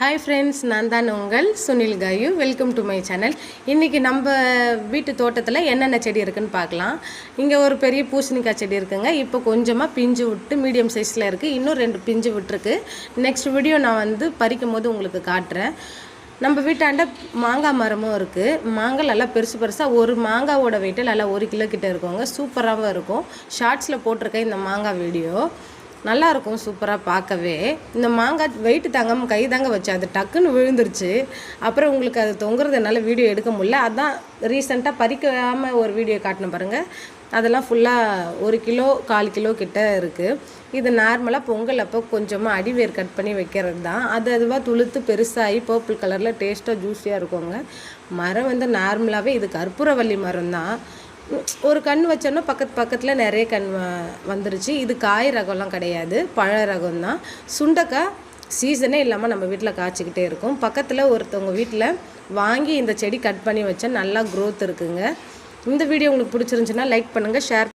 Hi friends, நான் தான் உங்கள் Sunil Gayu. Welcome to my channel. இன்றைக்கி நம்ம வீட்டு தோட்டத்தில் என்னென்ன செடி இருக்குதுன்னு பார்க்கலாம். இங்கே ஒரு பெரிய பூசணிக்காய் செடி இருக்குங்க. இப்போ கொஞ்சமாக பிஞ்சு விட்டு மீடியம் சைஸில் இருக்குது. இன்னும் 2 பிஞ்சு விட்டுருக்கு. நெக்ஸ்ட் வீடியோ நான் பறிக்கும் போது உங்களுக்கு காட்டுறேன். நம்ம வீட்டாண்ட மாங்காய் மரமும் இருக்குது. மாங்காய் நல்லா பெருசாக ஒரு மாங்காவோட வெயிட்டு நல்லா 1 கிலோ கிட்ட இருக்குங்க. சூப்பராகவும் இருக்கும். ஷார்ட்ஸில் போட்டிருக்கேன் இந்த மாங்காய் வீடியோ. நல்லாயிருக்கும் சூப்பராக பார்க்கவே. இந்த மாங்காய் வெயிட்டு தாங்காமல் கை தாங்க வச்சு அது டக்குன்னு விழுந்துருச்சு. அப்புறம் உங்களுக்கு அது தொங்குறது என்னால் வீடியோ எடுக்க முடியல. அதான் ரீசெண்டாக பறிக்காமல் ஒரு வீடியோ காட்டின பாருங்கள். அதெல்லாம் ஃபுல்லாக 1 கிலோ 1/4 கிலோ கிட்ட இருக்குது. இது நார்மலாக பொங்கல் அப்போ கொஞ்சமாக அடிவேர் கட் பண்ணி வைக்கிறது தான். அதுவாக துளுத்து பெருசாகி பர்பிள் கலரில் டேஸ்ட்டாக ஜூஸியாக இருக்குங்க. மரம் நார்மலாகவே இது கற்பூரவள்ளி மரம் தான். ஒரு கண் வச்சோன்னா பக்கத்தில் நிறைய கண் வந்துருச்சு. இது காய் ரகம்லாம் கிடையாது, பழ ரகம் தான். சுண்டைக்காய் சீசனே இல்லாமல் நம்ம வீட்டில் காய்ச்சிக்கிட்டே இருக்கும். பக்கத்தில் ஒருத்தவங்க வீட்டில் வாங்கி இந்த செடி கட் பண்ணி வச்சா நல்லா க்ரோத் இருக்குங்க. இந்த வீடியோ உங்களுக்கு பிடிச்சிருந்துச்சுன்னா லைக் பண்ணுங்கள், ஷேர்